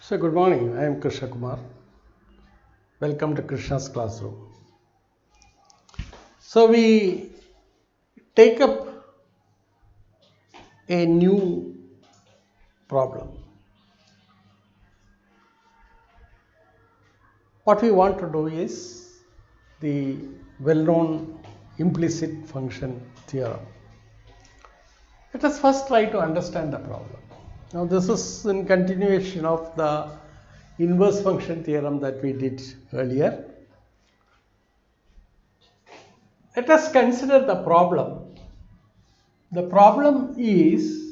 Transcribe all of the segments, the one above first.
So good morning, I am Krishna Kumar. Welcome to Krishna's classroom. So we take up a new problem. What we want to do is the well-known implicit function theorem. Let us first try to understand the problem. Now this is in continuation of the inverse function theorem that we did earlier. Let us consider the problem. The problem is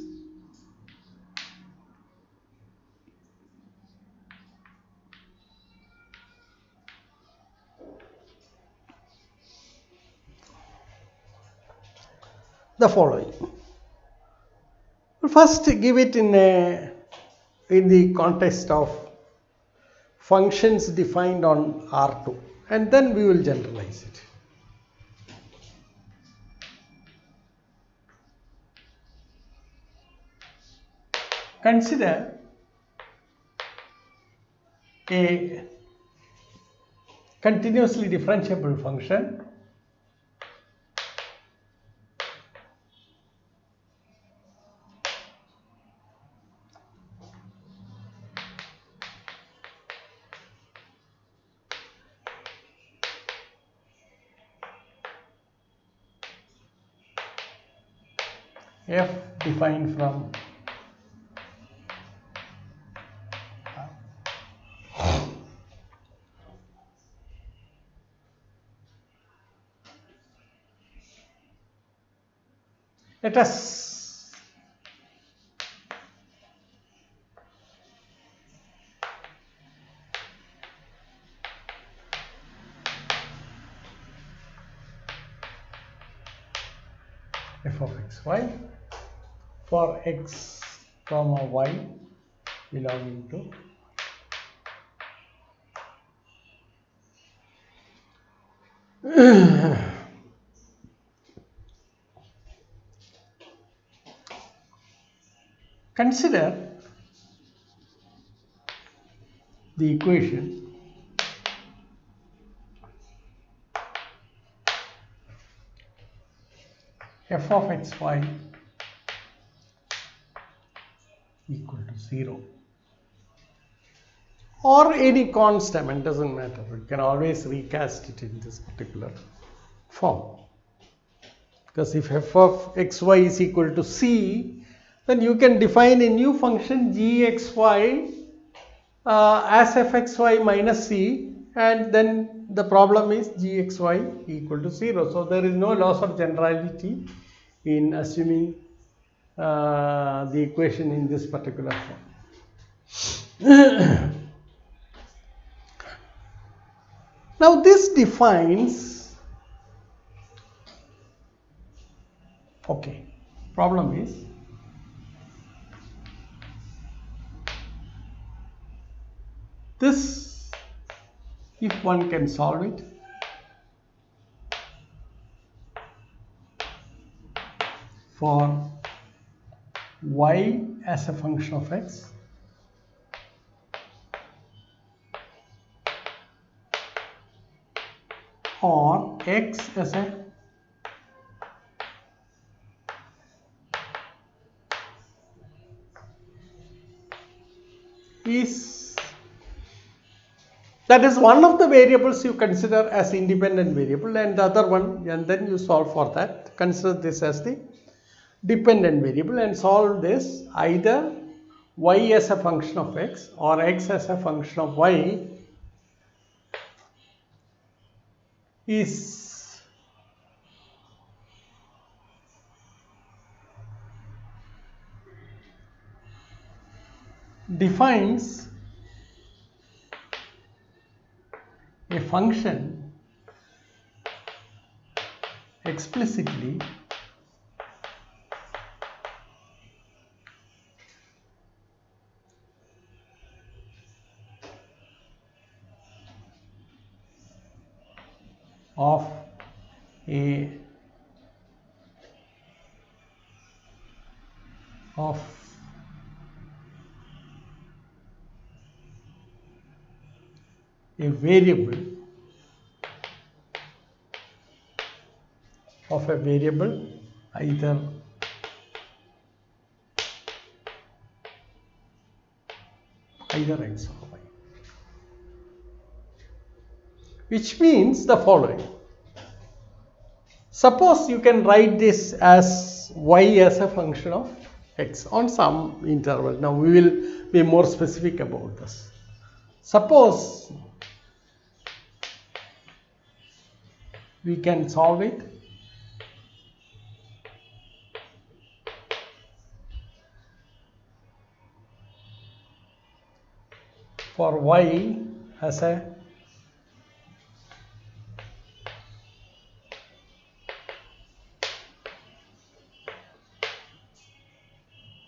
the following. We'll first give it in the context of functions defined on R2, and then we will generalize it. Consider a continuously differentiable function f defined from let us f of xy for x comma y belonging to consider the equation f of xy equal to 0 or any constant, it doesn't matter, we can always recast it in this particular form, because if f of xy is equal to c, then you can define a new function gxy as fxy minus c, and then the problem is gxy equal to 0. So there is no loss of generality in assuming the equation in this particular form. Now this defines, okay, problem is this, if one can solve it, for y as a function of x or x as a is, that is one of the variables you consider as independent variable, and the other one, and then you solve for that. Consider this as the dependent variable and solve this either y as a function of x or x as a function of y is defines a function explicitly of a of a variable of a variable either x or y, which means the following. Suppose you can write this as y as a function of x on some interval. Now we will be more specific about this. Suppose we can solve it for y as a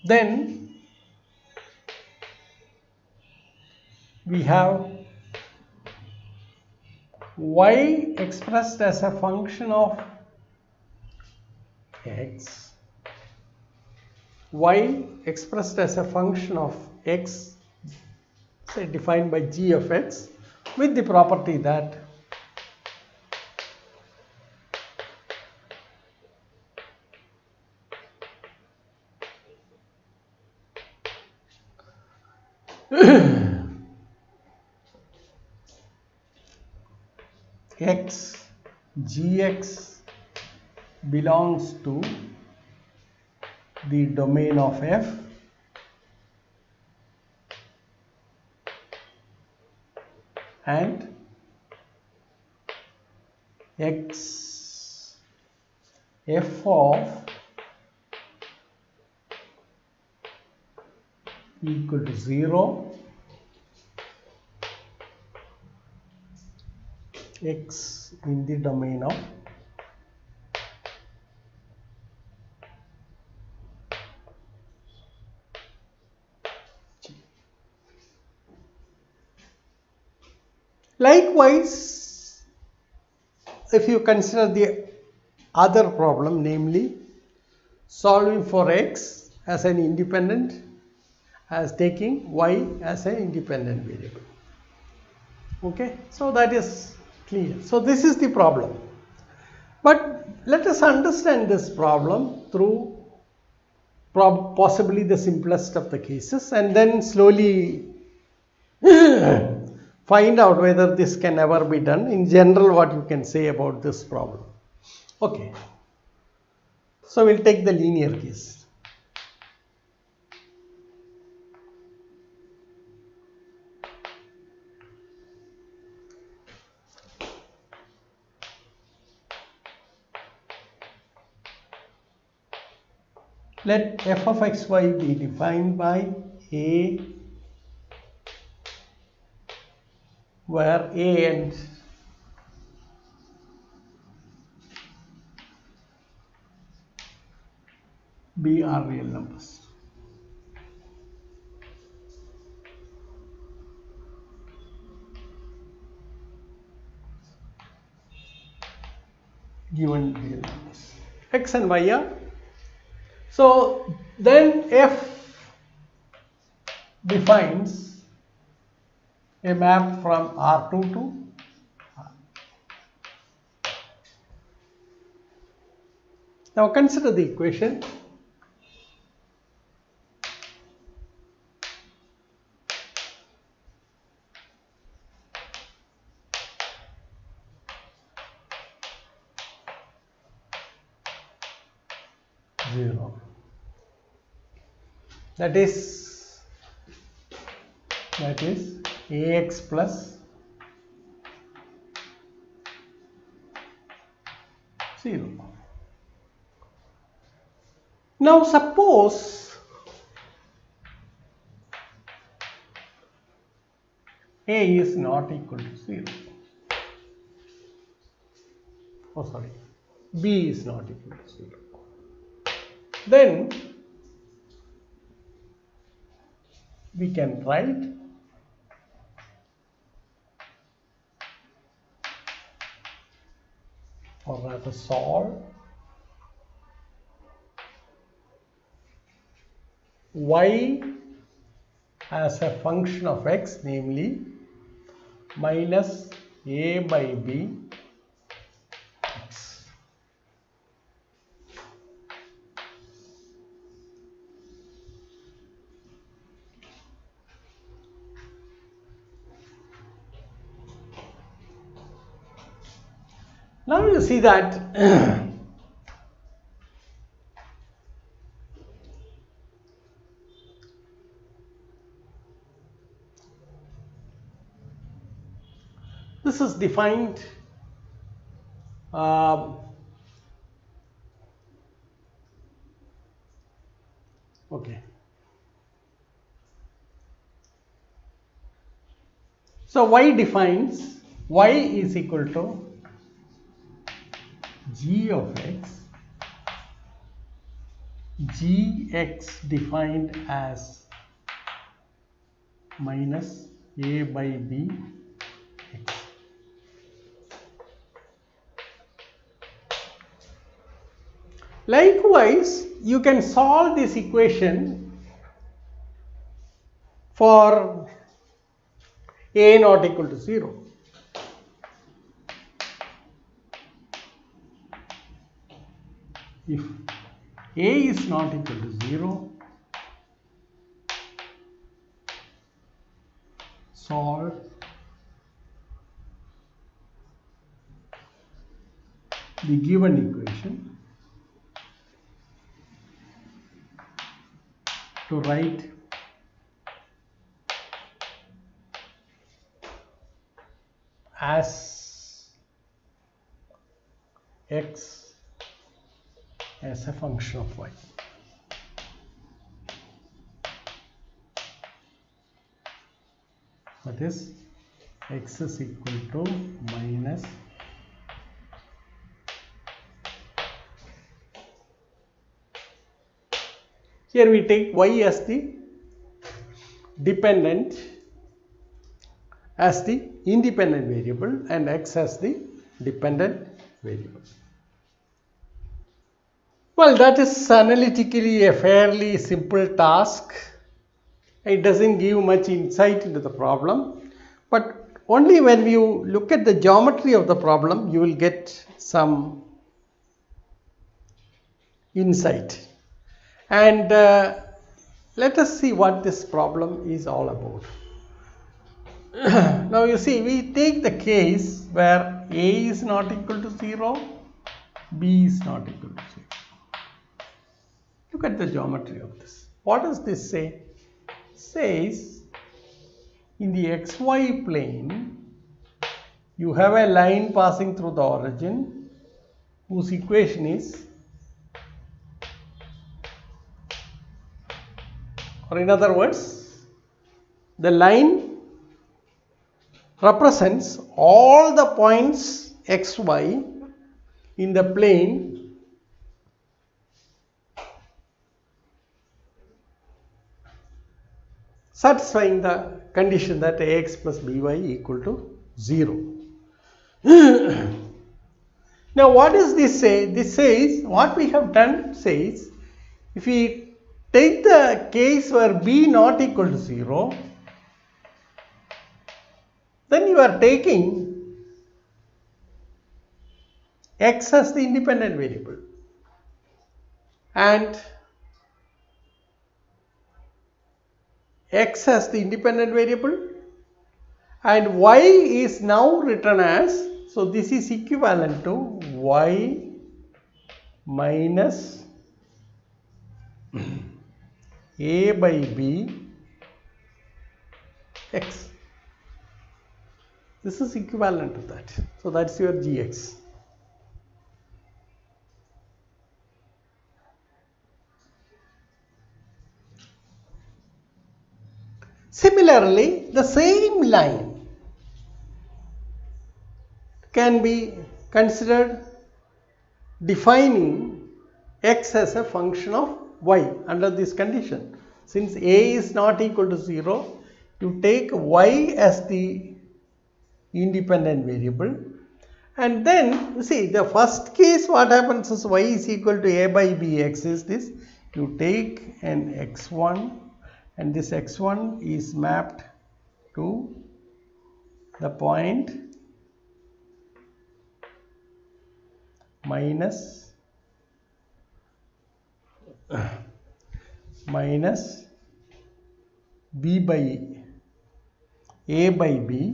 then we have y expressed as a function of x, y expressed as a function of x, say defined by g of x, with the property that x gx belongs to the domain of f and x f of equal to 0, x in the domain of G. Likewise, if you consider the other problem, namely solving for x as an independent, as taking y as an independent variable. Okay, so that is clear. So this is the problem. But let us understand this problem through possibly the simplest of the cases, and then slowly find out whether this can ever be done. In general, what you can say about this problem. Okay, so we'll take the linear case. Let f of xy be defined by a, where a and b are real numbers. Given real numbers, x and y are. So then f defines a map from R2 to R. Now consider the equation. That is ax plus 0. Now suppose a is not equal to 0. Oh sorry, b is not equal to 0. Then we can write or rather solve y as a function of x, namely minus a by b x. Now you see that this is defined okay. So y defines y is equal to g of x, gx defined as minus a by b x. Likewise, you can solve this equation for a not equal to 0. If a is not equal to 0, solve the given equation to write as x as a function of y. That is, x is equal to minus here we take y as the dependent, as the independent variable, and x as the dependent variable. Well, that is analytically a fairly simple task. It doesn't give much insight into the problem, but only when you look at the geometry of the problem, you will get some insight. And let us see what this problem is all about. Now you see, we take the case where a is not equal to 0, b is not equal to 0. Look at the geometry of this. What does this say? It says in the xy plane, you have a line passing through the origin whose equation is, or in other words, the line represents all the points xy in the plane satisfying the condition that ax plus by equal to 0. Now what does this say? This says, what we have done says, if we take the case where b not equal to 0, then you are taking x as the independent variable and x as the independent variable, and y is now written as, so this is equivalent to y minus a by b x. This is equivalent to that. So that's your gx. Similarly, the same line can be considered defining x as a function of y under this condition. Since a is not equal to 0, you take y as the independent variable, and then you see the first case, what happens is y is equal to a by b x is this. You take an x1 and this x1 is mapped to the point minus b by a by b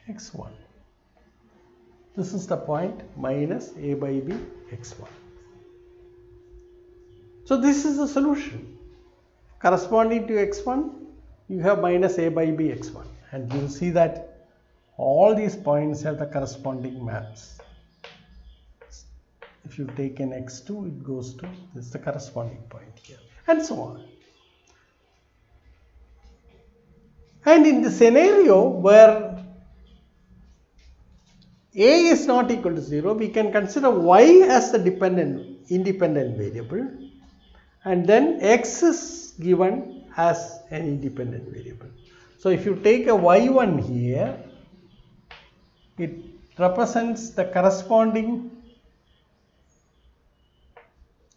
x1. This is the point minus a by b x1. So this is the solution. Corresponding to x1, you have minus a by b x1, and you will see that all these points have the corresponding maps. If you take an x2, it goes to this is the corresponding point here, and so on. And in the scenario where a is not equal to 0, we can consider y as the independent variable, and then x is given as an independent variable. So if you take a y1 here, it represents the corresponding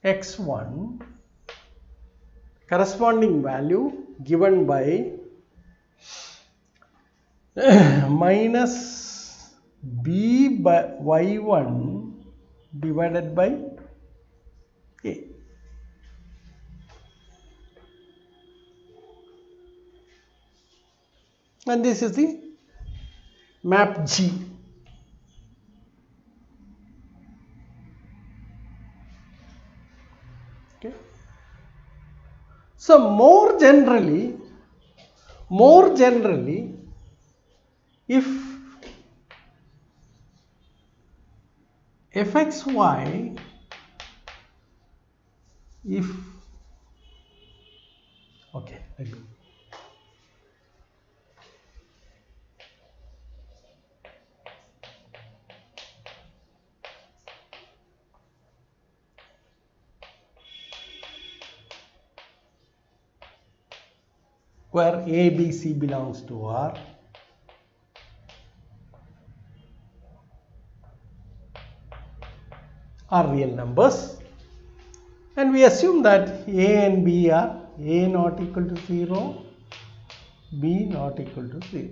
x1 corresponding value given by minus b by y1 divided by a. And this is the map G. Okay. So more generally, if fxy, okay, let me. Where A, B, C belongs to R, are real numbers, and we assume that A and B are A not equal to 0, B not equal to 0.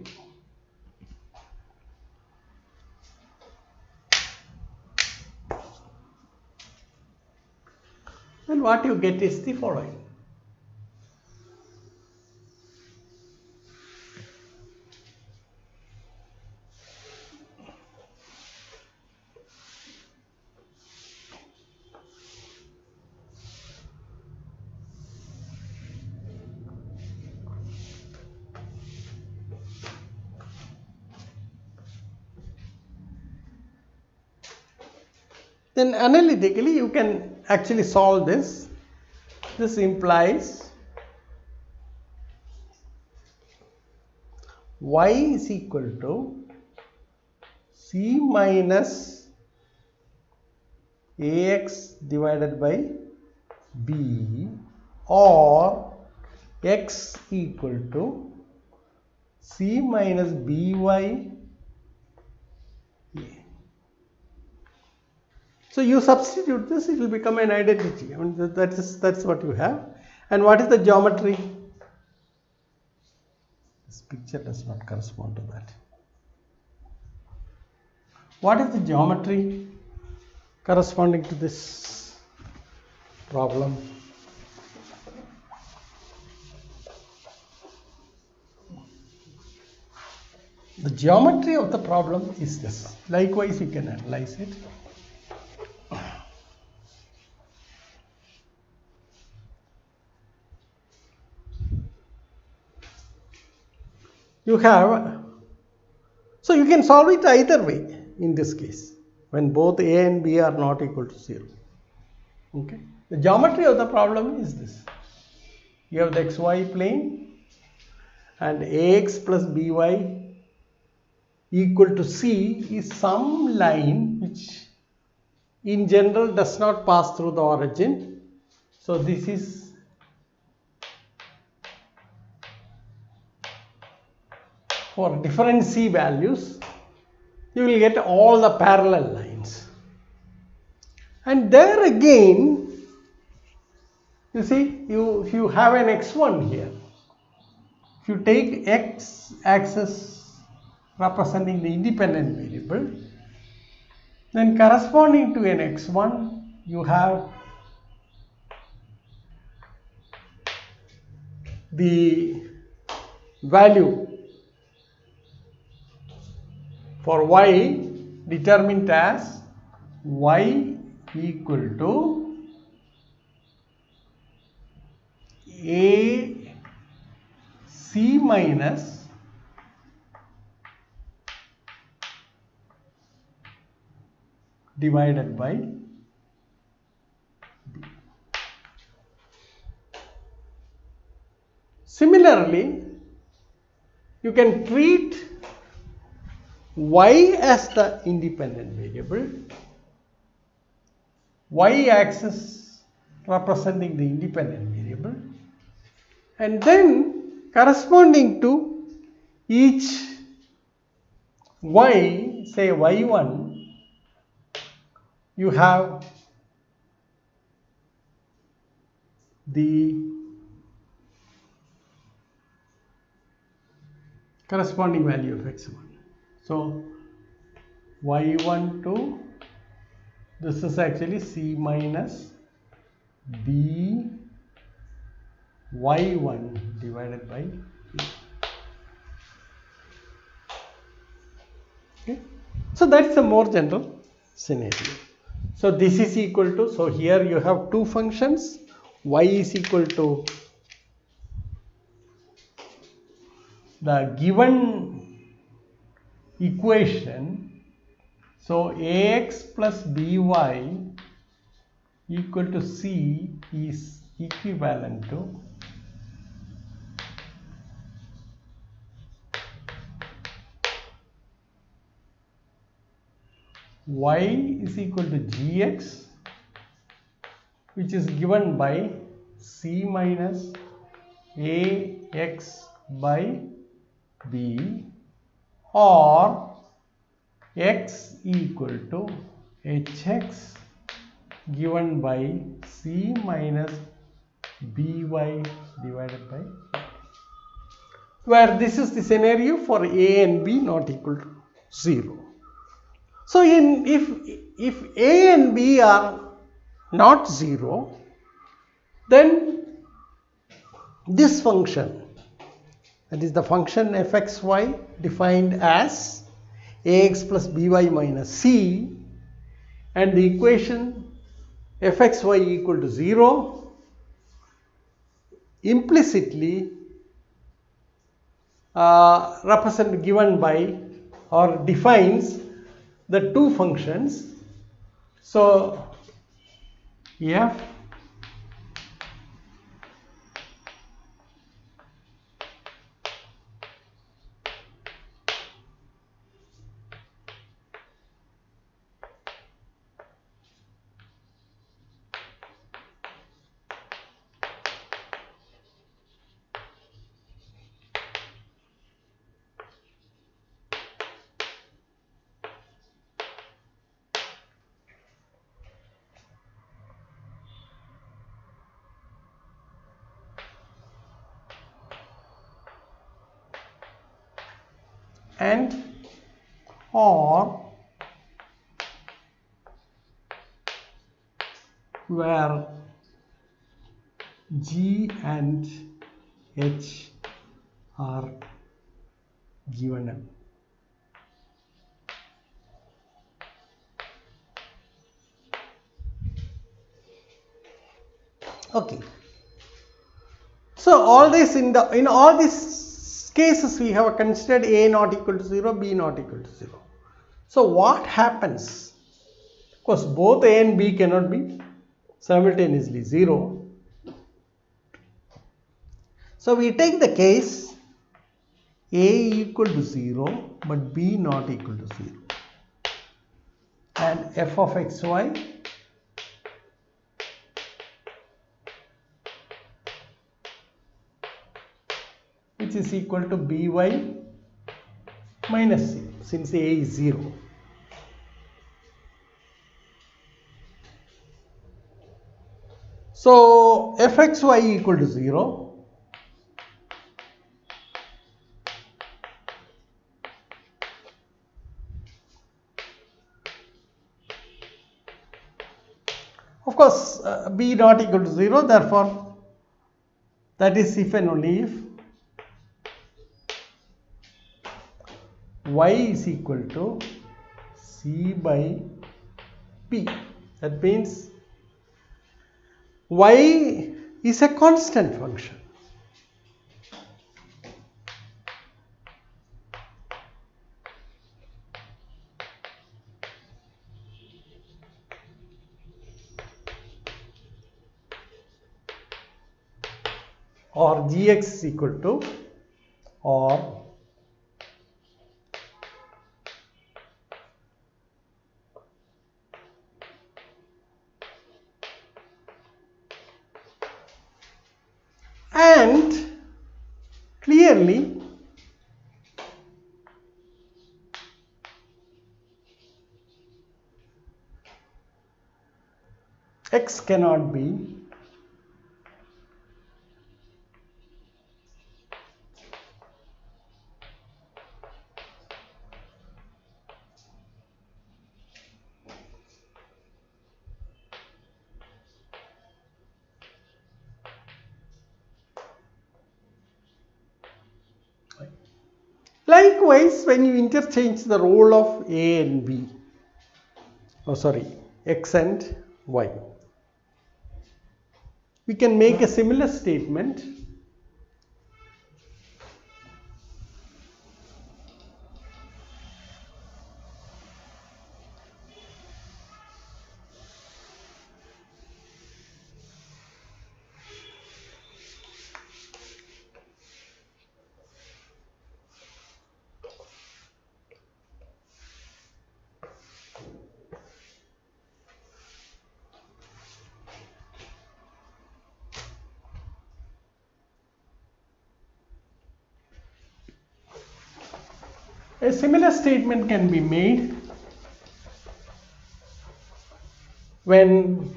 And what you get is the following. Then analytically you can actually solve this. This implies y is equal to c minus ax divided by b, or x equal to c minus by a. So you substitute this, it will become an identity. I mean, that's what you have. And what is the geometry? This picture does not correspond to that. What is the geometry corresponding to this problem? The geometry of the problem is this. Likewise, you can analyze it. You have, so you can solve it either way in this case, when both A and B are not equal to 0. Okay. The geometry of the problem is this. You have the xy plane and ax plus by equal to c is some line which in general does not pass through the origin. So this is for different c values, you will get all the parallel lines. And there again, You see, if you have an x1 here, if you take x axis representing the independent variable, then corresponding to an x1 you have the value for y determined as y equal to a c minus divided by b. Similarly, you can treat y as the independent variable, y axis representing the independent variable, and then corresponding to each y, say y1, you have the corresponding value of x1. So y1 to, this is actually c minus b y1 divided by b. Okay. So that's a more general scenario. So this is equal to, so here you have two functions, y is equal to the given equation. So ax plus by equal to c is equivalent to y is equal to gx, which is given by c minus ax by b, or x equal to hx given by c minus by divided by b, where this is the scenario for a and b not equal to 0. So if a and b are not 0, then this function, that is the function fxy defined as ax plus by minus c, and the equation fxy equal to 0, implicitly given by or defines the two functions. So f and or where g and h are given. Okay. So all this in all these cases we have considered a not equal to 0, b not equal to 0. So what happens? Of course, both a and b cannot be simultaneously 0. So we take the case a equal to 0 but b not equal to 0, and f of xy which is equal to by minus c, since a is 0. So fxy equal to 0. Of course, b not equal to 0, therefore that is if and only if y is equal to c by p. That means y is a constant function. Or gx is equal to, or and clearly x cannot be likewise when you interchange the role of a and b, x and y, we can make a similar statement can be made when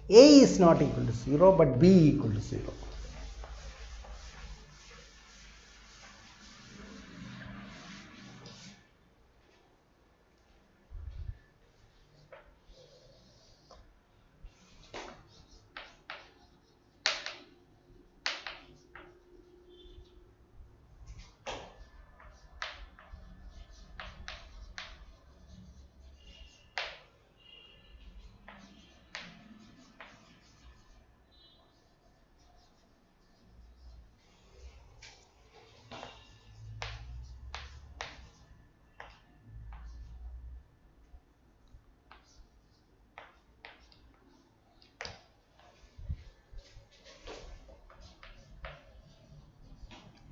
a is not equal to 0 but b equal to 0.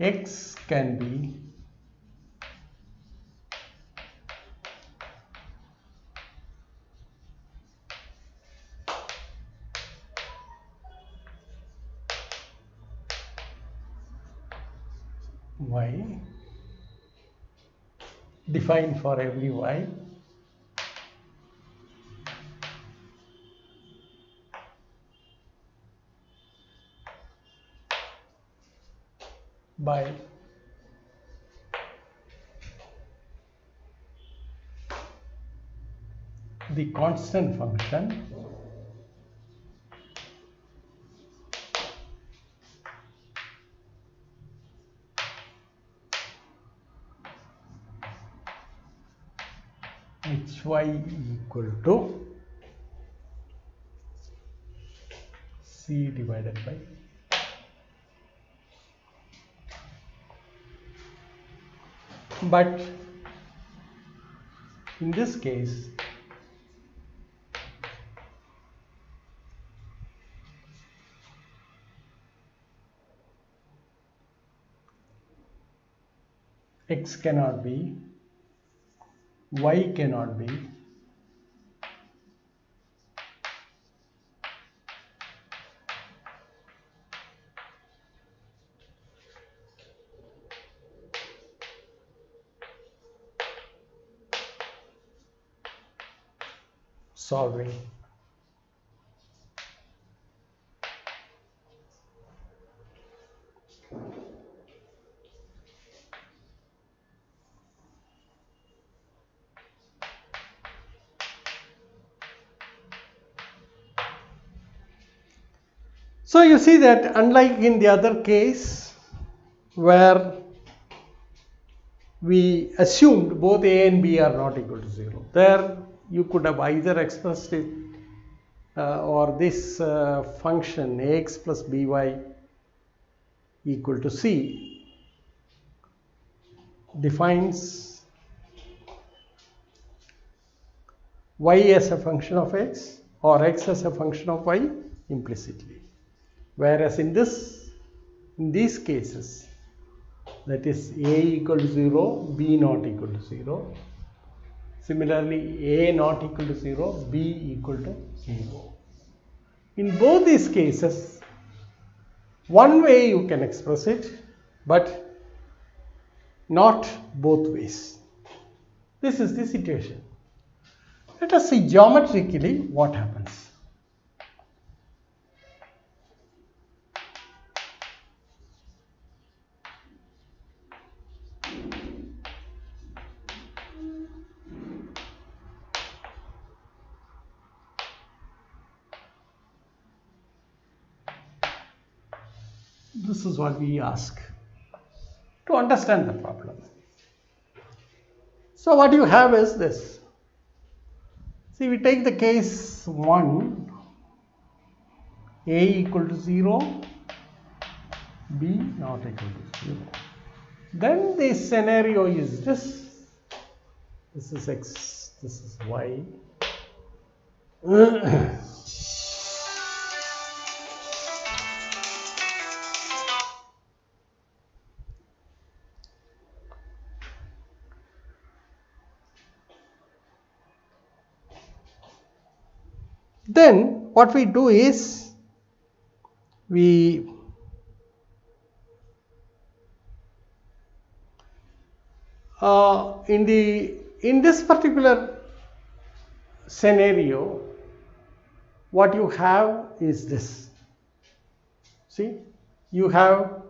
X can be y defined for every y by the constant function hy equal to c divided by but in this case x cannot be, y cannot be, solving So you see that unlike in the other case where we assumed both a and b are not equal to 0, there you could have either expressed it or this function ax plus by equal to c defines y as a function of x or x as a function of y implicitly. Whereas in these cases, that is a equal to 0, b not equal to 0. Similarly, a not equal to 0, b equal to 0. In both these cases, one way you can express it, but not both ways. This is the situation. Let us see geometrically what happens. This is what we ask to understand the problem. So what you have is this. See, we take the case 1, a equal to 0, b not equal to 0. Then the scenario is this. This is x, this is y. Then what we do is we in this particular scenario, what you have is this. See, you can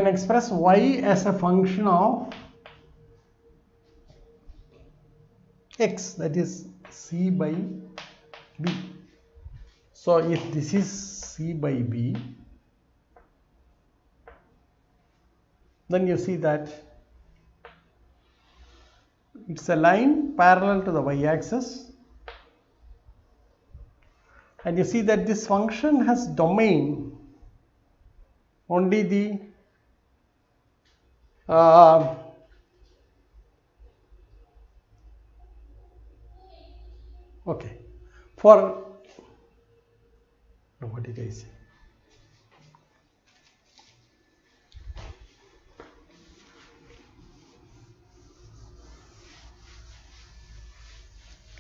express y as a function of x, that is c by b. So if this is c by b, then you see that it's a line parallel to the y-axis, and you see that this function has domain only the okay, for what did I say?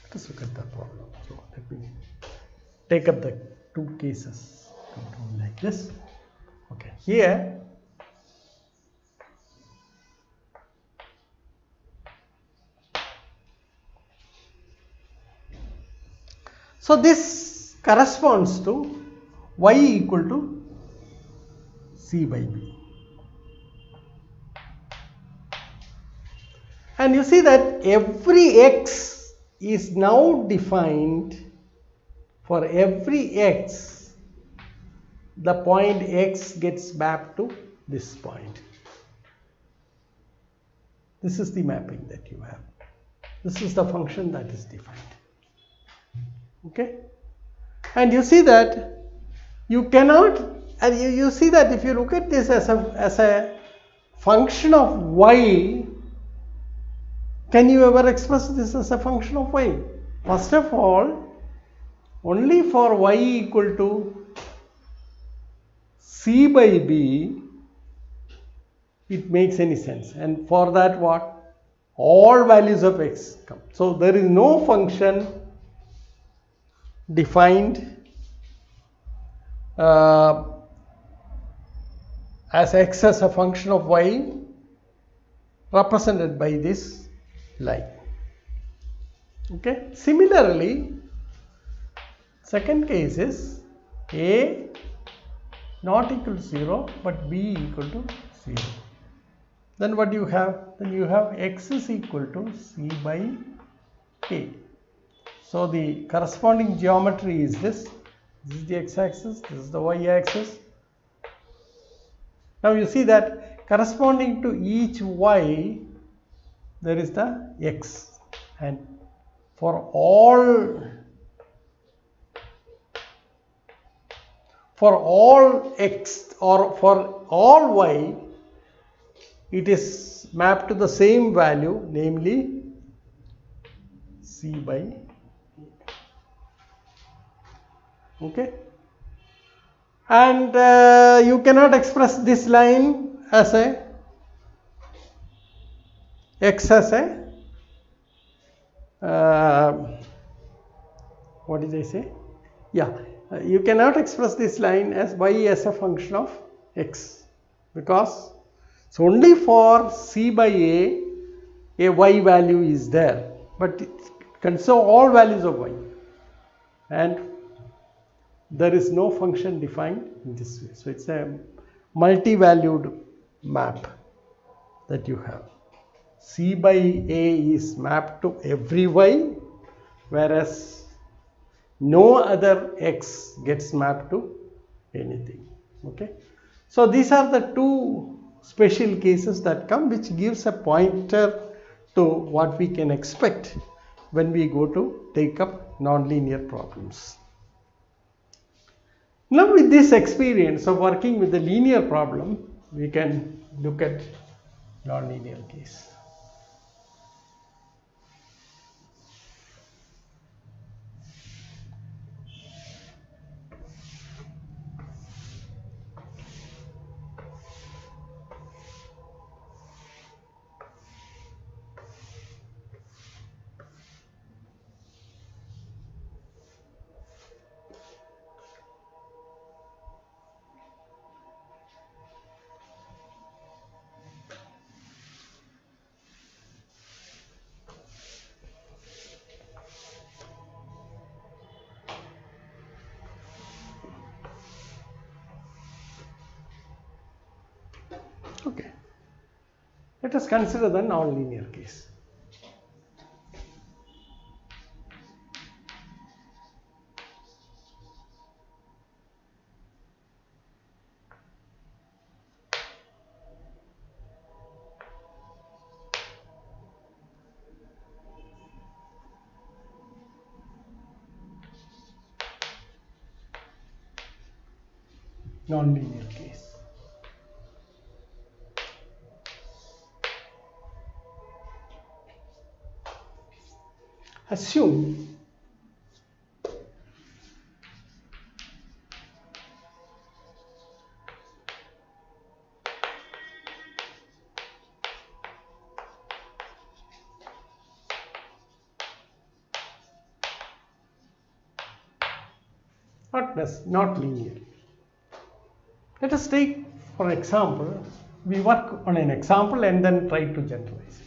Let us look at the problem. So let me take up the two cases like this. Okay, here so this corresponds to y equal to c by b. And you see that every x is now defined for every x. The point x gets mapped to this point. This is the mapping that you have. This is the function that is defined. Okay, and you see that you cannot, and you see that if you look at this as a function of y, can you ever express this as a function of y? First of all, only for y equal to c by b it makes any sense, and for that what? All values of x come. So there is no function defined as x as a function of y represented by this line. Okay. Similarly, second case is a not equal to 0 but b equal to 0. Then what do you have? Then you have x is equal to c by a. So the corresponding geometry is this. This is the x-axis, this is the y-axis. Now you see that corresponding to each y there is the x, and for all x or for all y it is mapped to the same value, namely c by a. Okay, and you cannot express this line as a x as a what did I say? Yeah, you cannot express this line as y as a function of x, because it's only for c by a y value is there, but it can show all values of y, and there is no function defined in this way. So it's a multi-valued map that you have. C by a is mapped to every y, whereas no other x gets mapped to anything. Okay, so these are the two special cases that come, which gives a pointer to what we can expect when we go to take up nonlinear problems. Now with this experience of working with the linear problem, we can look at nonlinear case. Okay, let us consider the nonlinear case. Nonlinear case. Assume not linear. Let us take, for example, we work on an example and then try to generalize it.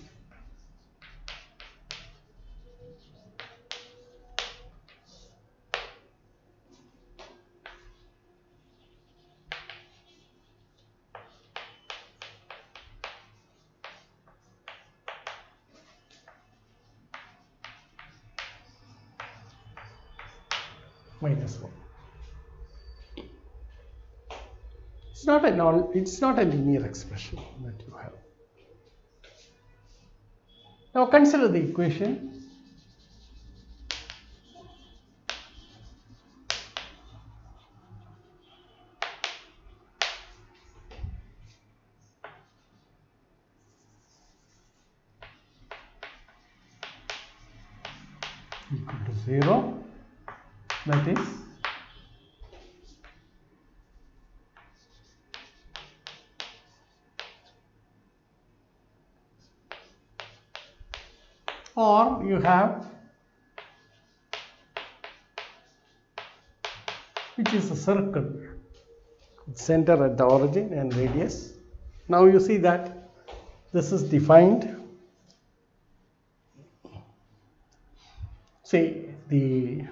Minus 1. It's not a linear expression that you have. Now consider the equation. Equal to 0, that is or you have, which is a circle, center at the origin and radius. Now you see that this is defined, say the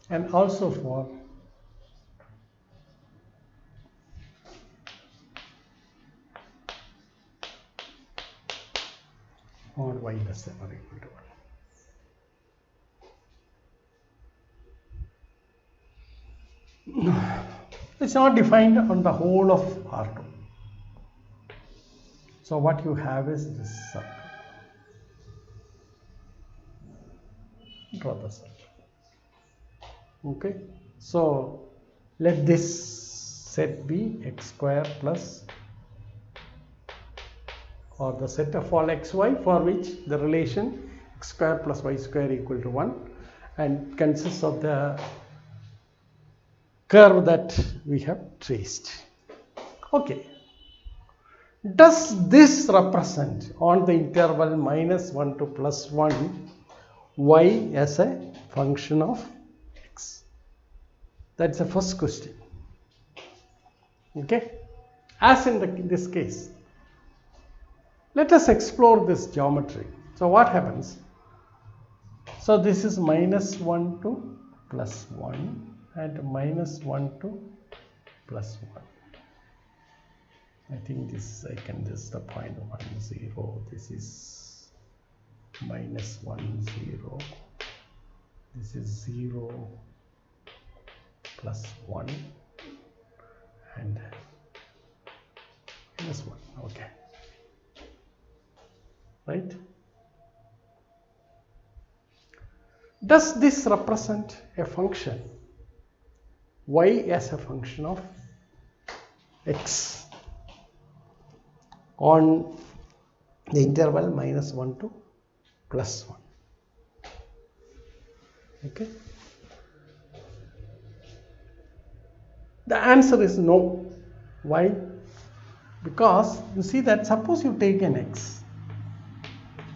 and also for on y less than or equal to 1. It's not defined on the whole of R2. So what you have is this circle. Draw the circle. Okay. So let this set be x square plus, or the set of all xy for which the relation x square plus y square equal to 1, and consists of the curve that we have traced. Okay. Does this represent on the interval -1 to +1 y as a function of x? That's the first question. Okay. As in this case, let us explore this geometry. So what happens? So this is -1 to +1 and -1 to +1. I think this, I can just the point 1 0. This is -1 0. This is 0 +1 and -1. Okay. Right? Does this represent a function y as a function of x on the interval -1 to +1? Okay. The answer is no. Why? Because you see that suppose you take an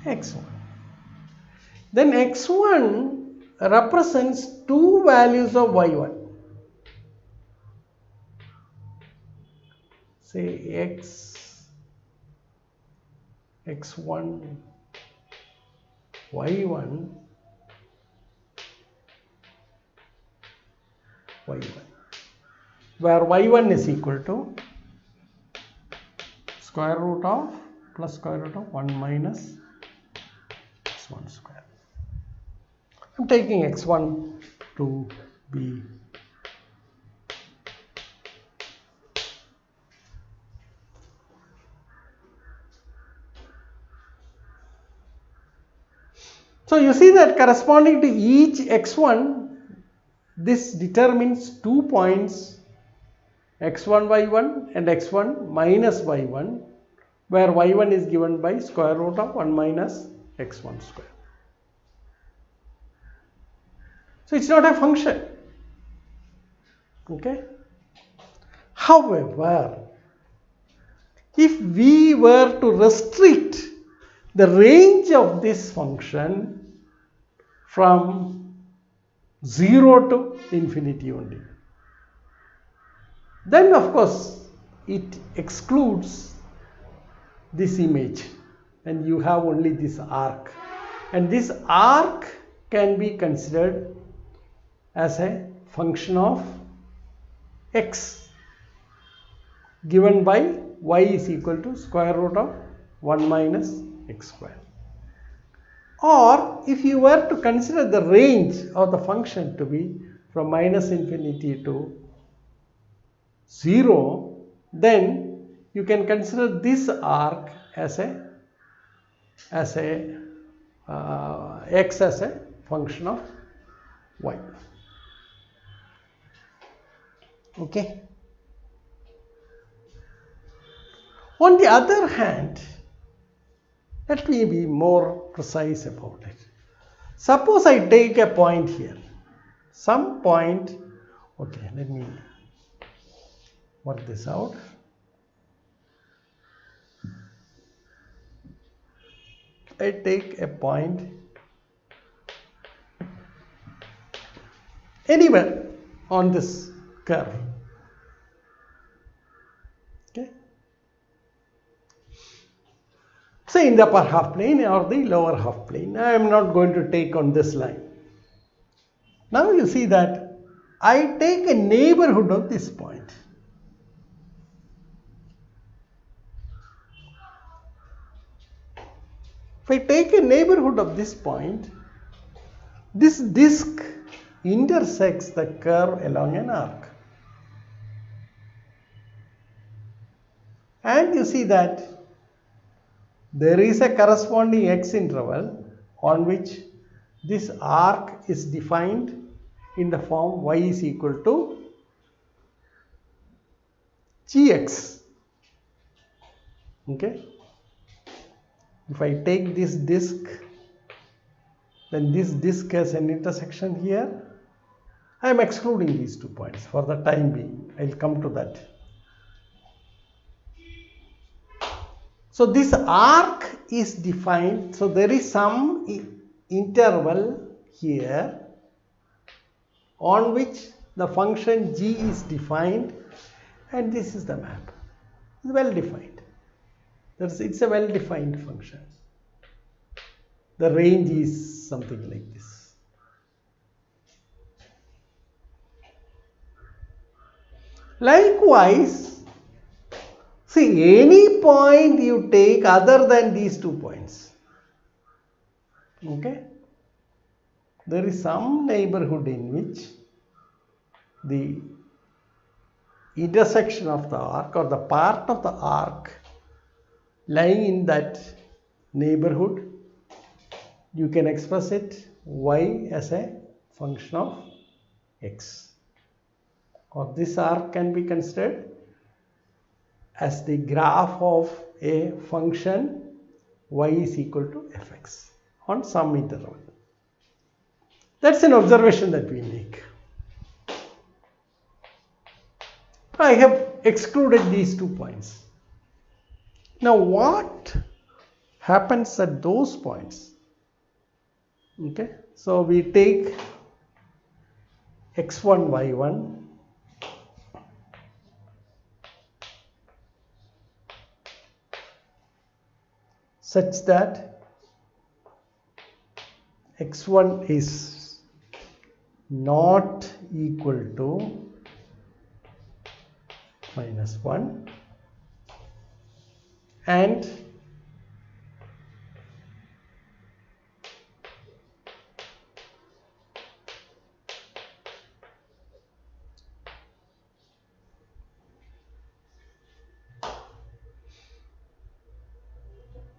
x1, then x1 represents two values of y1. Say x1 y1 where y1 is equal to square root of plus square root of 1 minus x1 square. I'm taking x1 to be so you see that corresponding to each x1, this determines 2 points x1 y1 and x1 minus y1, where y1 is given by square root of 1 minus x1 square. So it's not a function. Okay. However, if we were to restrict the range of this function from 0 to infinity only, then of course it excludes this image and you have only this arc, and this arc can be considered as a function of x given by y is equal to square root of 1 minus x square. Or if you were to consider the range of the function to be from minus infinity to 0, then you can consider this arc as a x as a function of y. Okay. On the other hand, let me be more precise about it. Suppose I take a point here, some point. Okay, let me work this out. I take a point anywhere on this curve. Okay. Say in the upper half plane or the lower half plane. I am not going to take on this line. Now you see that I take a neighborhood of this point. If I take a neighborhood of this point, this disk intersects the curve along an arc. And you see that there is a corresponding x interval on which this arc is defined in the form y is equal to gx. Okay. If I take this disk, then this disk has an intersection here. I am excluding these 2 points for the time being. I will come to that. So this arc is defined. So there is some interval here on which the function g is defined, and this is the map. It's well defined. It's a well defined function. The range is something like this. Likewise, see, any point you take other than these 2 points, okay, there is some neighborhood in which the intersection of the arc or the part of the arc lying in that neighborhood, you can express it y as a function of x, or this arc can be considered as the graph of a function y is equal to fx on some interval. That's an observation that we make. I have excluded these 2 points. Now what happens at those points? Okay, so we take x1, y1, such that x1 is not equal to -1 and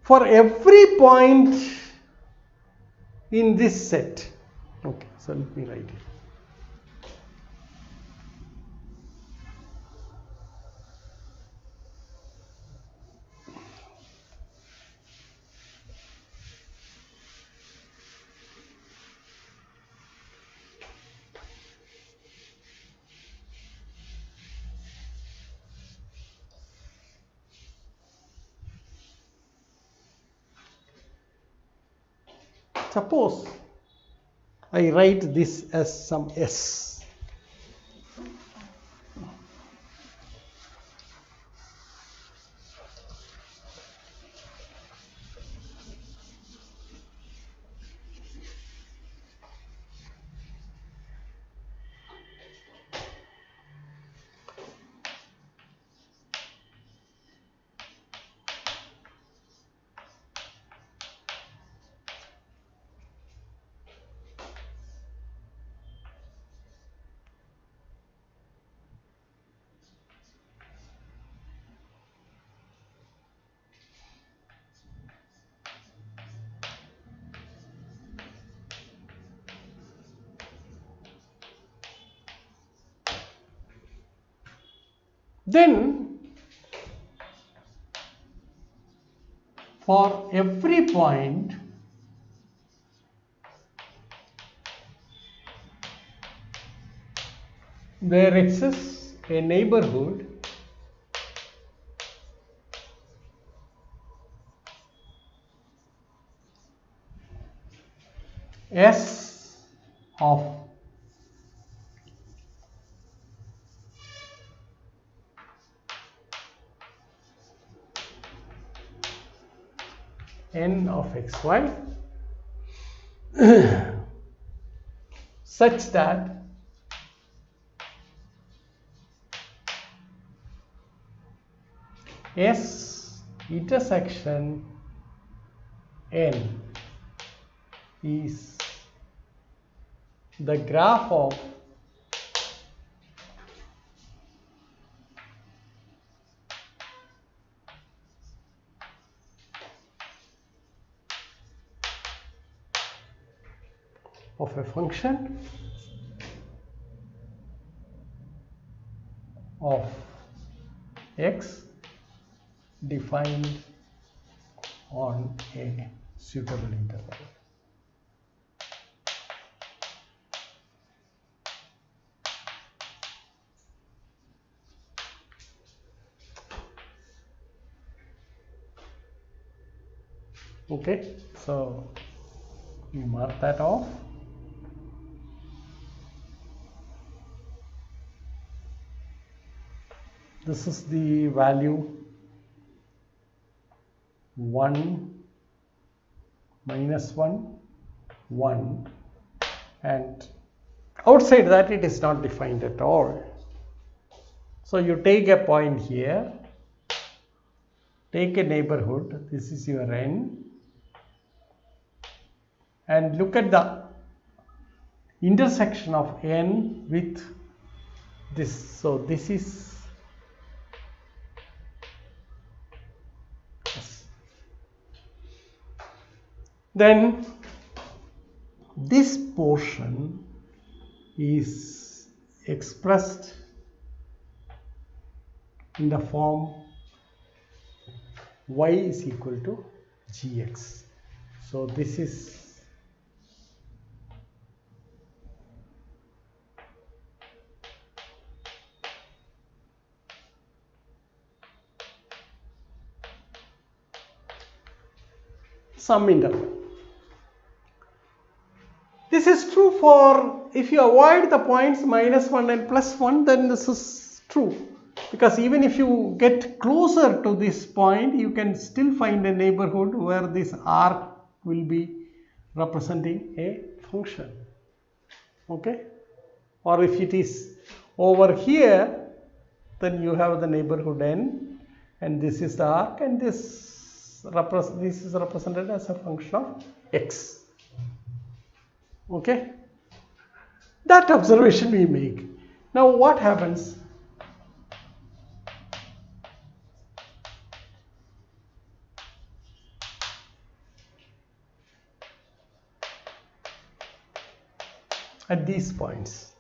for every point in this set. Okay, so let me write it. Suppose I write this as some s. Then for every point there exists a neighborhood S of n of xy such that S intersection N is the graph of a function of x defined on a suitable interval. Okay, so we mark that off. This is the value 1, minus 1, 1, and outside that it is not defined at all. So you take a point here, take a neighborhood, this is your n, and look at the intersection of n with this. So this is S. Then this portion is expressed in the form y is equal to gx. So this is some interval. This is true for, if you avoid the points minus 1 and plus 1, then this is true, because even if you get closer to this point, you can still find a neighborhood where this arc will be representing a function. Okay, or if it is over here, then you have the neighborhood n, and this is the arc, and this is represented as a function of x. Okay, that observation we make. Now what happens? At these points.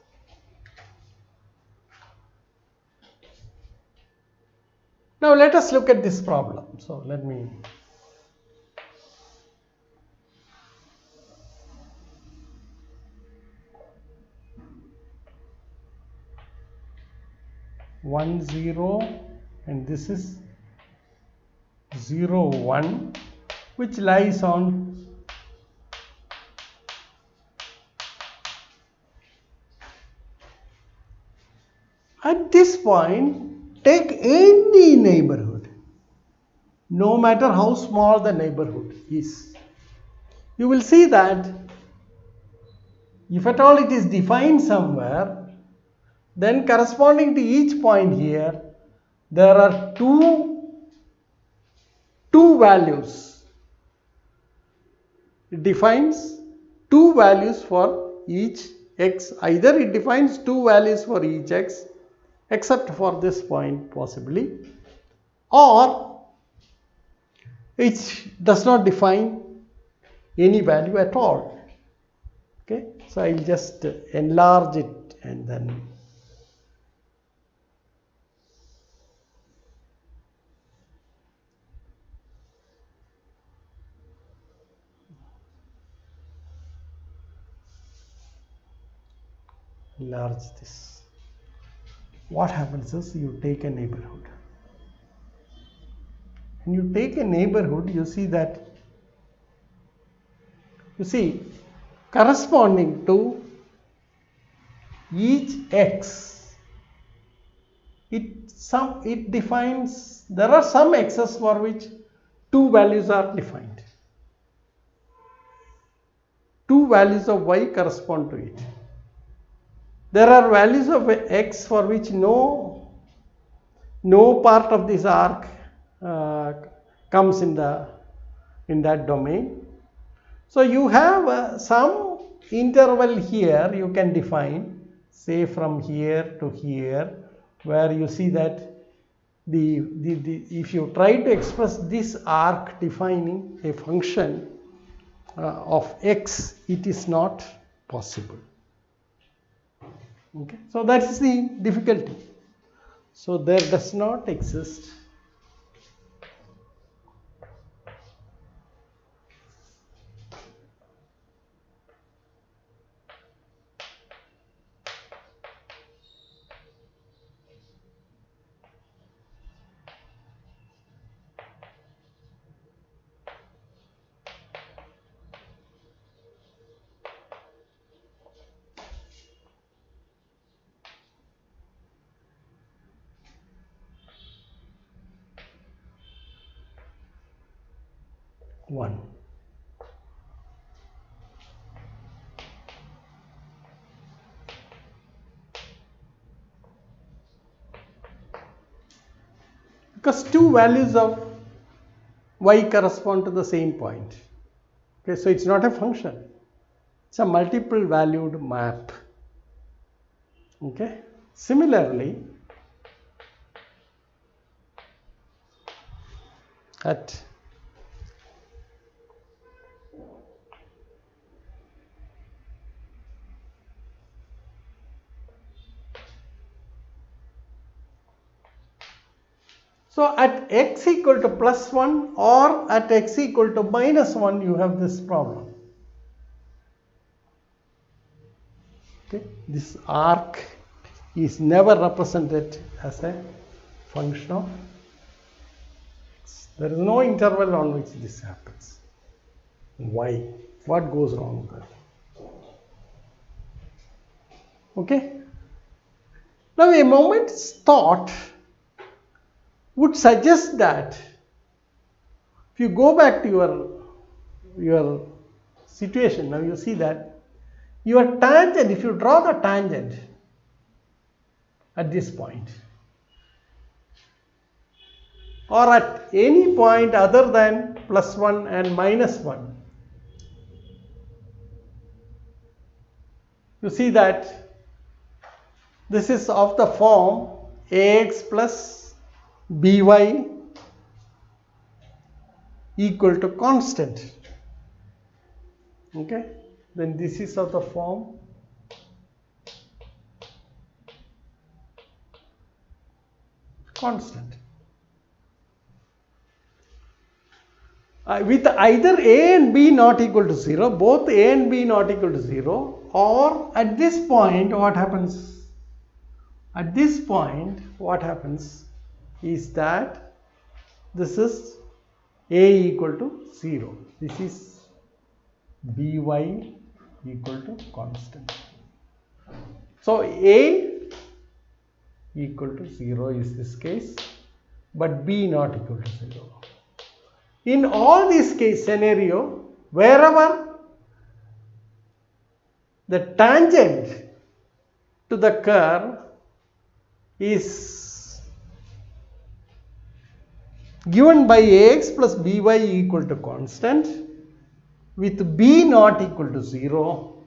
Now let us look at this problem. So let me (1, 0) and this is 0, 1, which lies on at this point. Take any neighborhood, no matter how small the neighborhood is. You will see that if at all it is defined somewhere, then corresponding to each point here, there are two values. It defines two values for each x. Either it defines two values for each x, except for this point possibly, or it does not define any value at all. Okay, so I will just enlarge it and then enlarge this. What happens is you take a neighborhood. When you take a neighborhood, you see that, corresponding to each x, it defines, there are some x's for which two values are defined. Two values of y correspond to it. There are values of x for which no part of this arc comes in that domain. So you have some interval here you can define, say from here to here, where you see that if you try to express this arc defining a function of x, it is not possible. Okay, so that is the difficulty. So there does not exist one. Because two values of y correspond to the same point. Okay, so it's not a function, it's a multiple valued map. Okay, similarly at x equal to plus 1 or at x equal to minus 1, you have this problem. Okay, this arc is never represented as a function of x. There is no interval on which this happens. Why? What goes wrong there? Okay. Now a moment's thought would suggest that if you go back to your situation, now you see that your tangent, if you draw the tangent at this point or at any point other than plus 1 and minus 1, you see that this is of the form ax plus by equal to constant. Okay, then this is of the form constant. With either a and b not equal to 0, both a and b not equal to 0, or at this point what happens? At this point what happens is that this is a equal to 0. This is by equal to constant. So a equal to 0 is this case, but b not equal to 0. In all these case scenario, wherever the tangent to the curve is given by ax plus by equal to constant with b not equal to 0,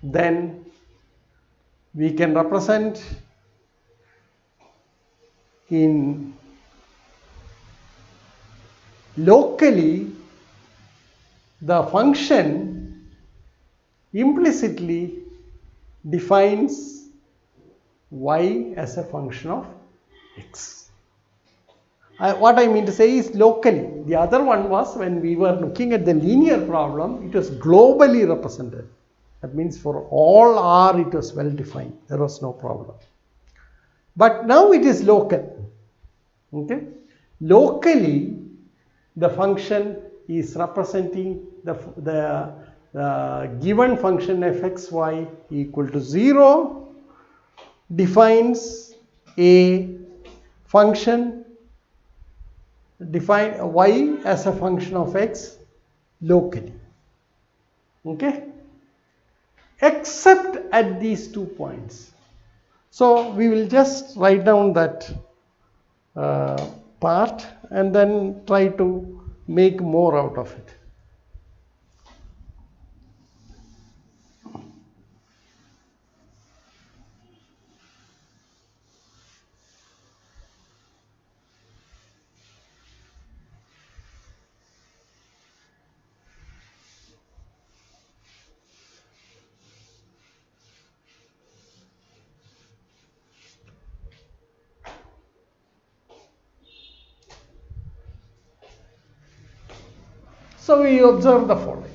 then we can represent in locally the function implicitly defines y as a function of x. What I mean to say is locally. The other one was when we were looking at the linear problem, it was globally represented. That means for all r it was well defined. There was no problem. But now it is local. Okay? Locally, the function is representing the given function fxy equal to 0 defines a function, define y as a function of x locally. Okay? Except at these 2 points. So we will just write down that part and then try to make more out of it. So we observe the following.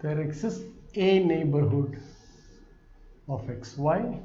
There exists a neighborhood of xy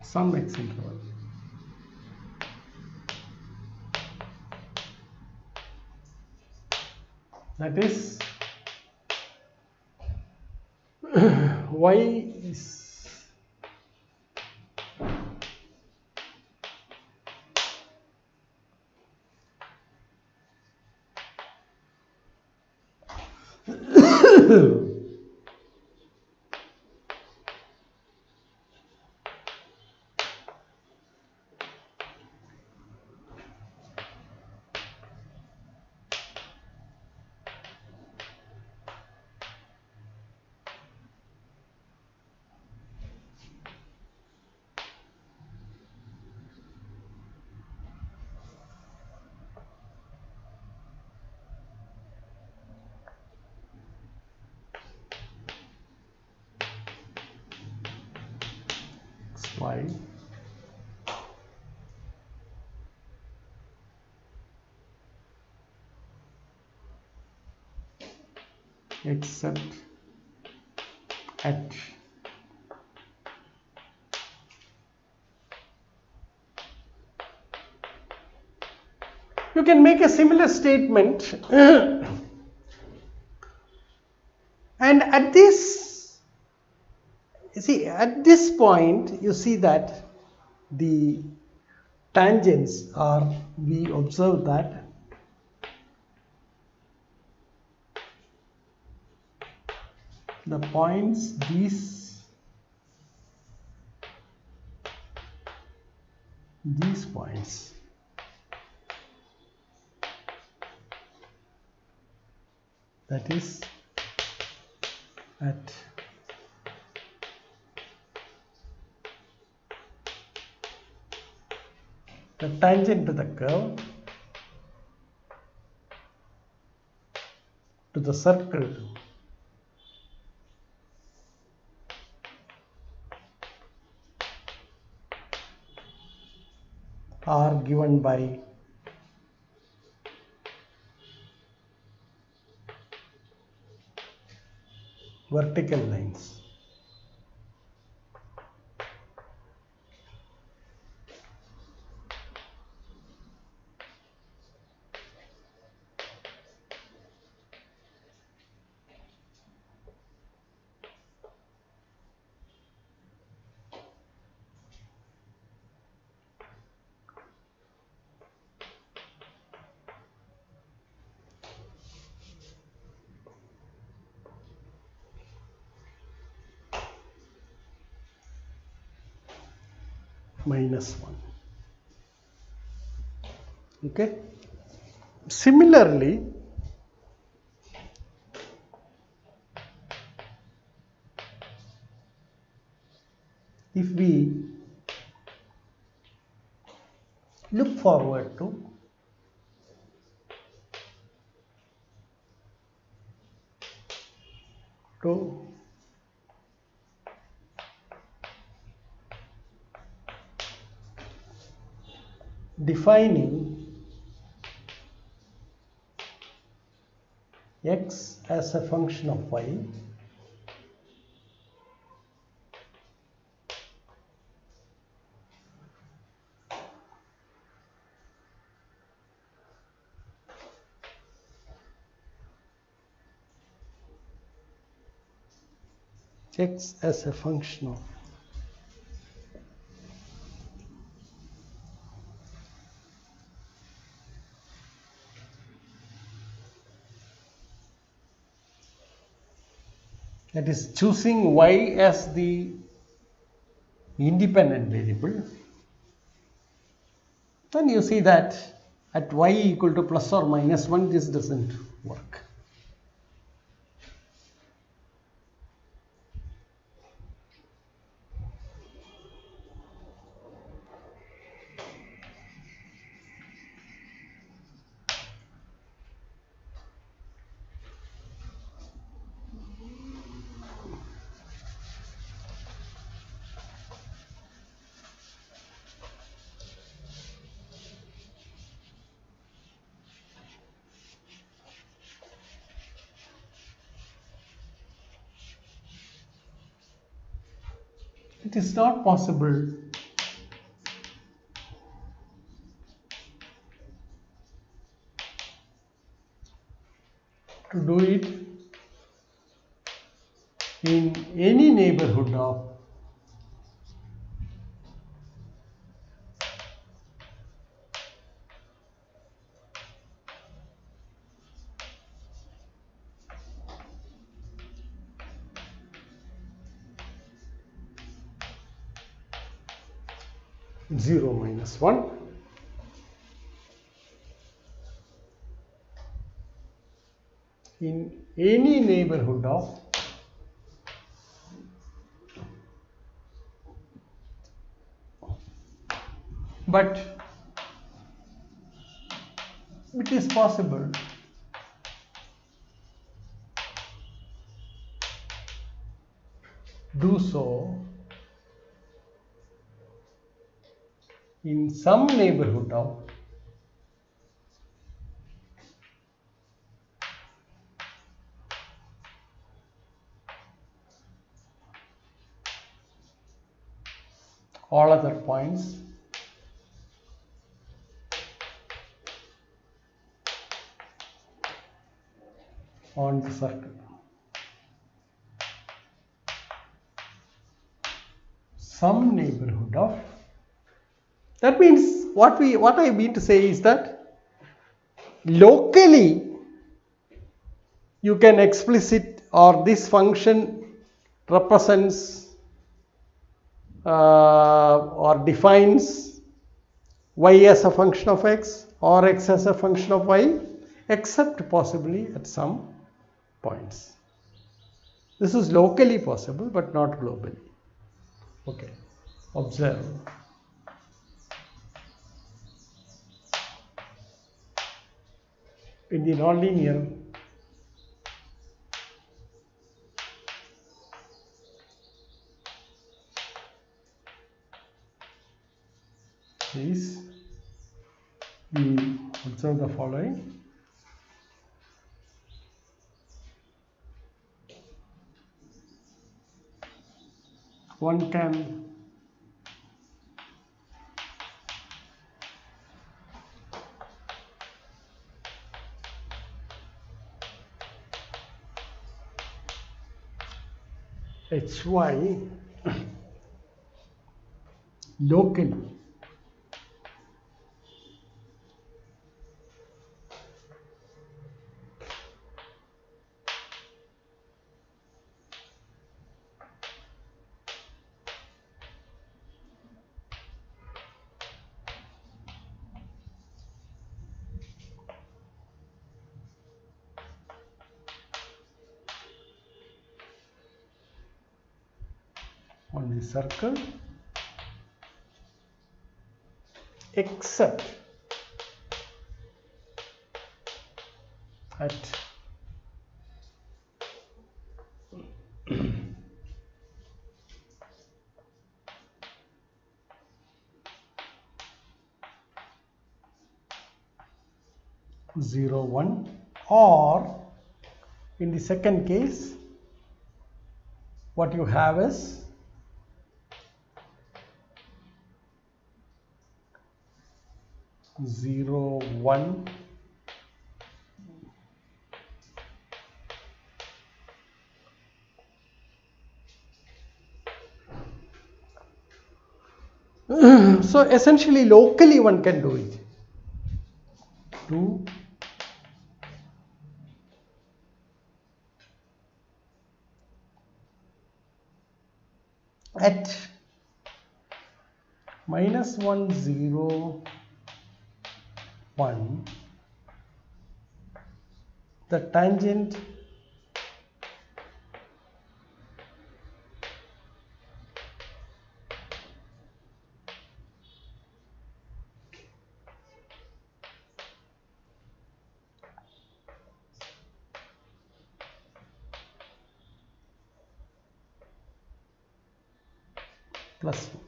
some x interval. That is y is xy except at you can make a similar statement and at this, you see, at this point you see that the tangents are, we observe that the points, these points that is at the tangent to the curve to the circle are given by vertical lines. -1. Okay. Similarly, if we look forward to defining x as a function of y, x as a function of that is choosing y as the independent variable, then you see that at y equal to plus or minus 1 this doesn't work. It is not possible to do it in any neighborhood of -0 -1, in any neighborhood of but it is possible do so in some neighborhood of all other points on the circle. Some neighborhood of, that means what I mean to say is that locally you can explicit, or this function represents or defines y as a function of x or x as a function of y, except possibly at some points. This is locally possible but not globally. Okay, observe. In the nonlinear is you observe the following. One can hy locally on the circle except at 0, 1, or in the second case what you have is zero, 1, so essentially locally one can do it. 2, at -1, 0, 1, the tangent plus 1.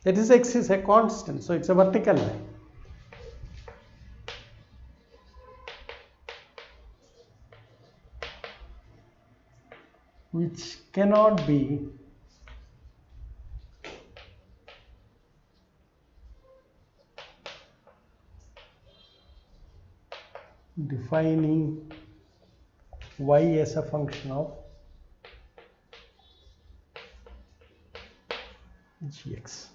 That is, x is a constant, so it's a vertical line. Which cannot be defining y as a function of gx.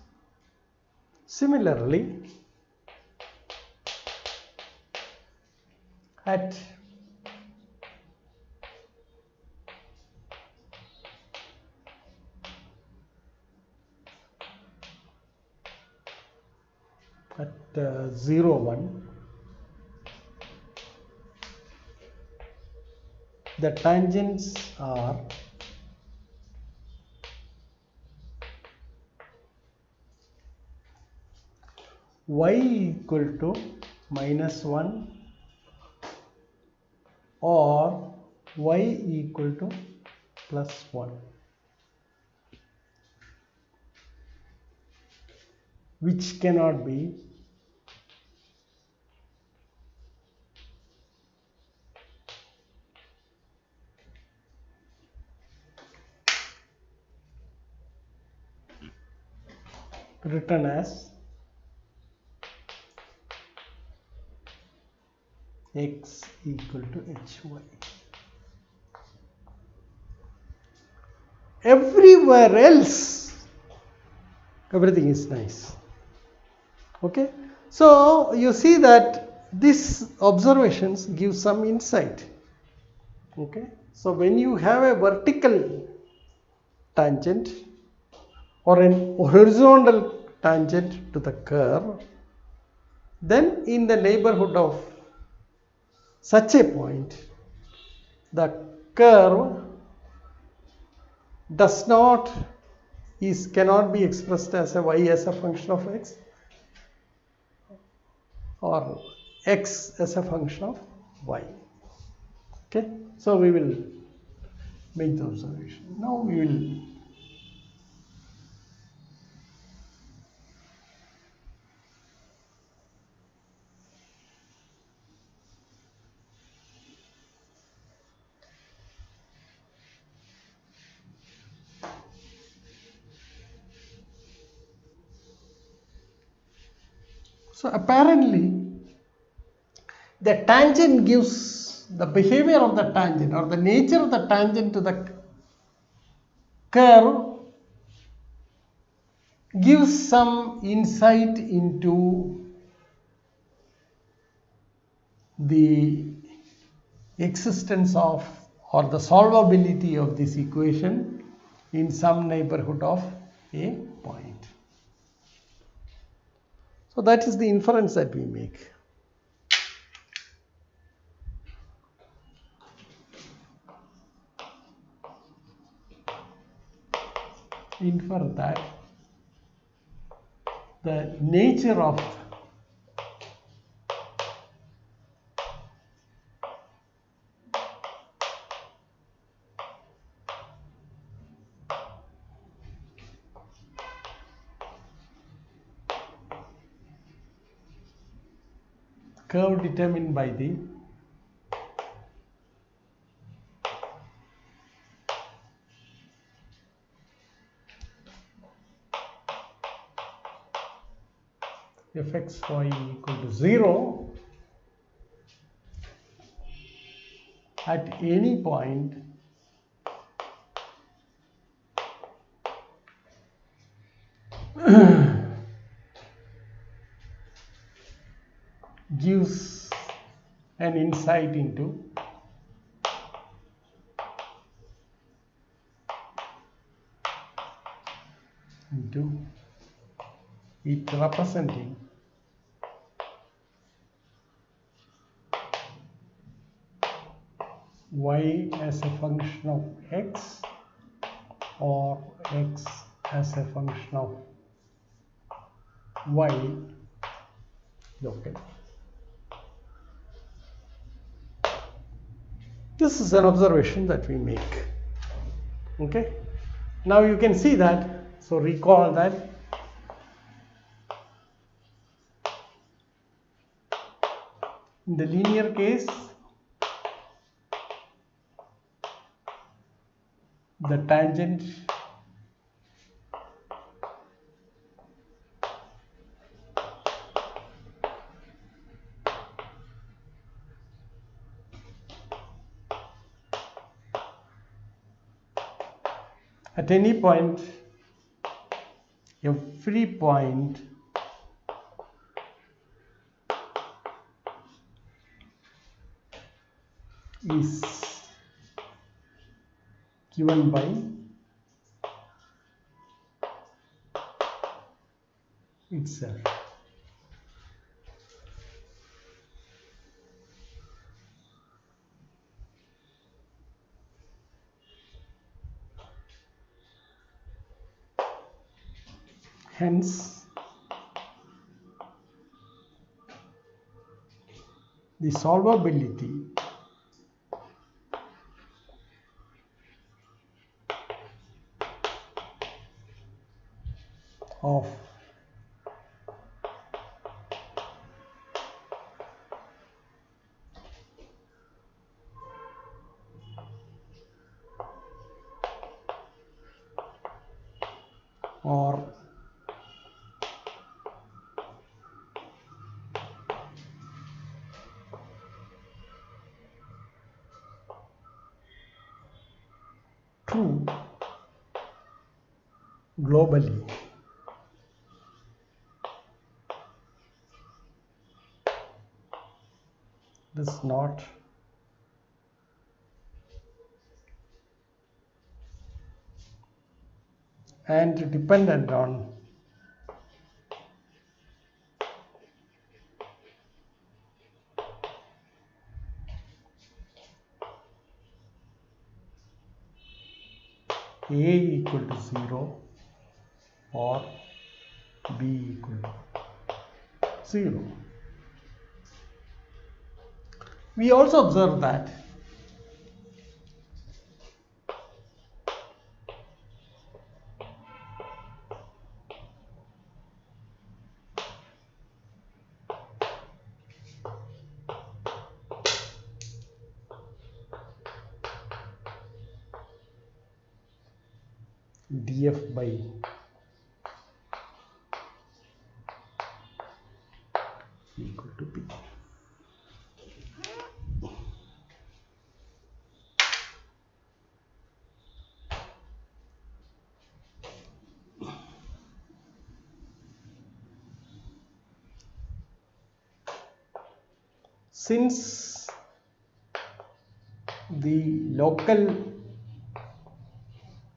Similarly, at at 0, 1, the tangents are y equal to -1 or y equal to +1, which cannot be written as x equal to hy. Everywhere else everything is nice. Okay, so you see that these observations give some insight. Okay, so when you have a vertical tangent or an horizontal tangent to the curve, then in the neighborhood of such a point the curve cannot be expressed as a y as a function of x or x as a function of y. Okay, so we will make the observation. Now we will so apparently the tangent gives the behavior of the tangent or the nature of the tangent to the curve gives some insight into the existence of or the solvability of this equation in some neighborhood of a point. So that is the inference that we make. Infer that the nature of curve determined by the fxy equal to 0 at any point gives an insight into it representing y as a function of x or x as a function of y local. This is an observation that we make. Okay. Now you can see that. So recall that in the linear case, the tangent at any point, every point is given by itself. Hence, the solvability of or true globally does not and dependent on A equal to 0 or B equal to 0. We also observe that df by equal to b. Since the local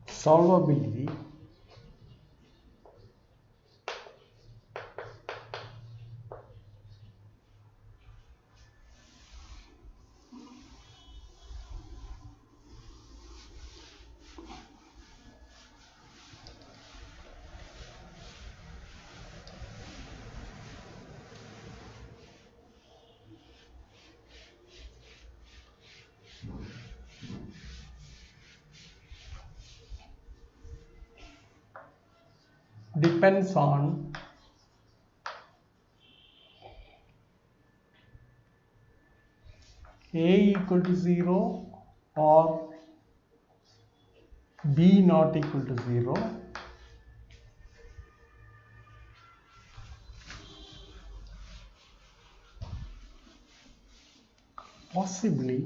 solvability depends on A equal to 0 or B not equal to 0, possibly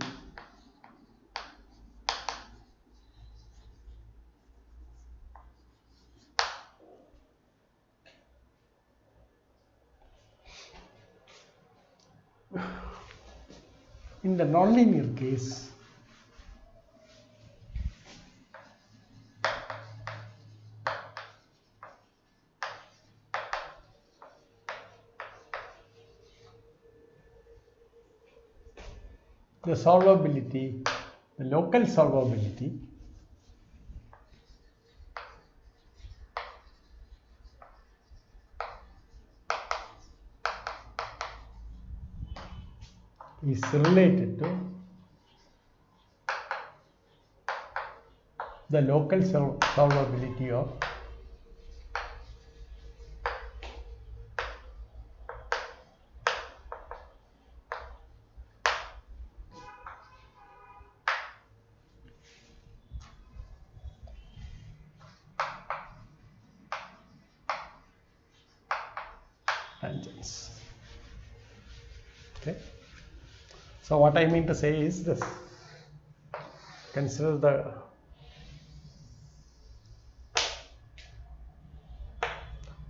in the nonlinear case, the solvability, the local solvability is related to the local solvability of tangents. Okay. So what I mean to say is this: consider the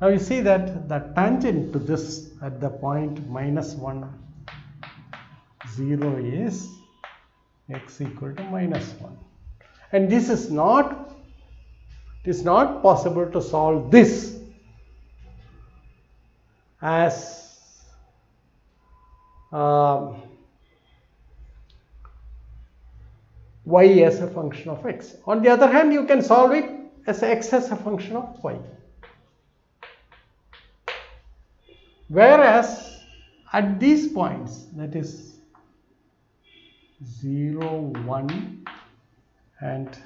now you see that the tangent to this at the point -1, 0 is x equal to -1, and this is not, it is not possible to solve this as y as a function of x. On the other hand, you can solve it as x as a function of y. Whereas at these points, that is 0, 1 and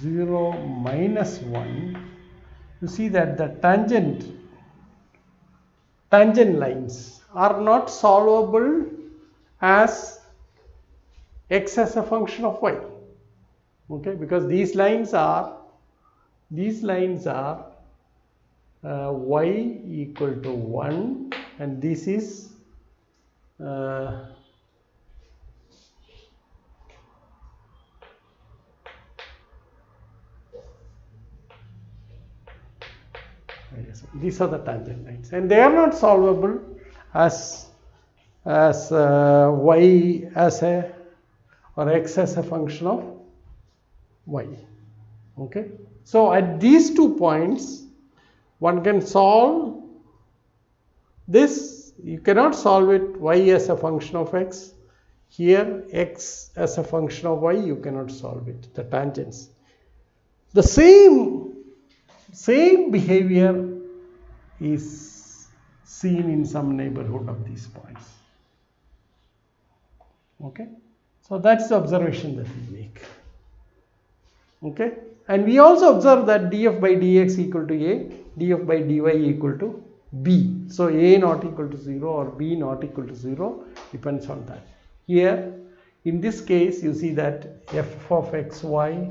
0, -1, you see that the tangent lines are not solvable as x as a function of y. Okay, because these lines are y equal to 1, and this is these are the tangent lines, and they are not solvable as y as a or x as a function of y. Okay, so at these 2 points one can solve this. You cannot solve it y as a function of x. Here x as a function of y, you cannot solve it, the tangents. The same behavior is seen in some neighborhood of these points. Okay, so that's the observation that we make. Okay, and we also observe that df by dx equal to a, df by dy equal to b. So a not equal to 0 or b not equal to 0 depends on that. Here In this case, you see that f of xy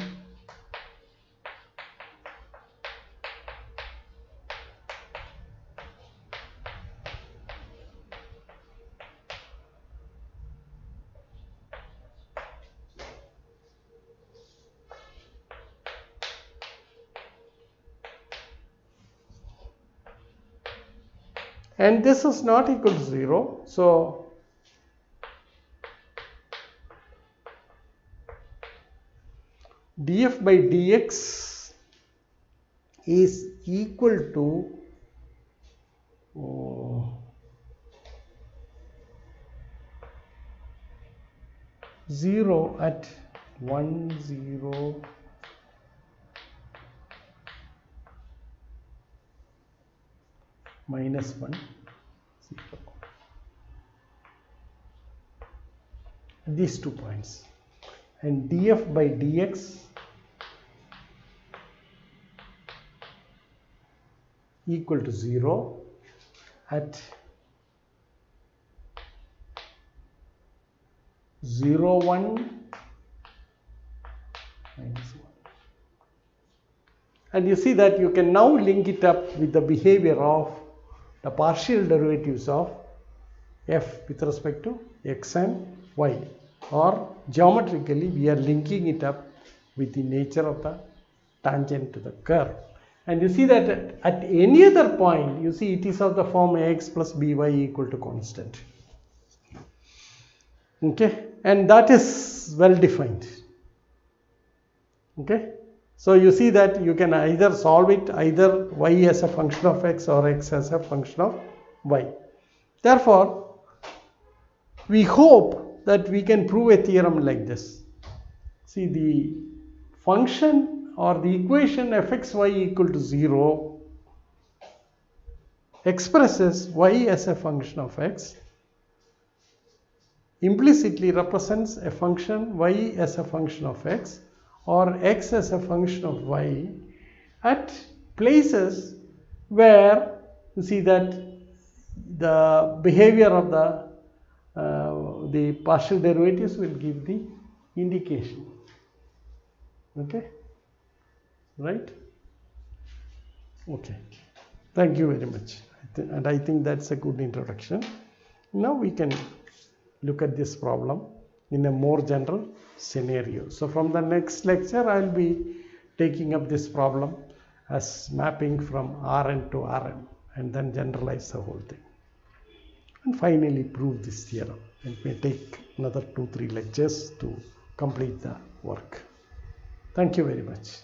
and this is not equal to 0. So df by dx is equal to 0 at 1, 0, minus 1, 0. These 2 points, and df by dx equal to 0 at 0, 1, minus 1. And you see that you can now link it up with the behavior of the partial derivatives of f with respect to x and y, or geometrically we are linking it up with the nature of the tangent to the curve. And you see that at any other point, you see it is of the form ax plus by equal to constant. Okay, and that is well defined. Okay, so you see that you can either solve it either y as a function of x or x as a function of y. Therefore, we hope that we can prove a theorem like this. See, the function or the equation fxy equal to 0 expresses y as a function of x, implicitly represents a function y as a function of x or x as a function of y at places where you see that the behavior of the partial derivatives will give the indication. Okay, right? Okay, thank you very much. And I think that's a good introduction. Now we can look at this problem in a more general scenario. So from the next lecture, I'll be taking up this problem as mapping from Rn to Rm and then generalize the whole thing. And finally prove this theorem. It may take another 2-3 lectures to complete the work. Thank you very much.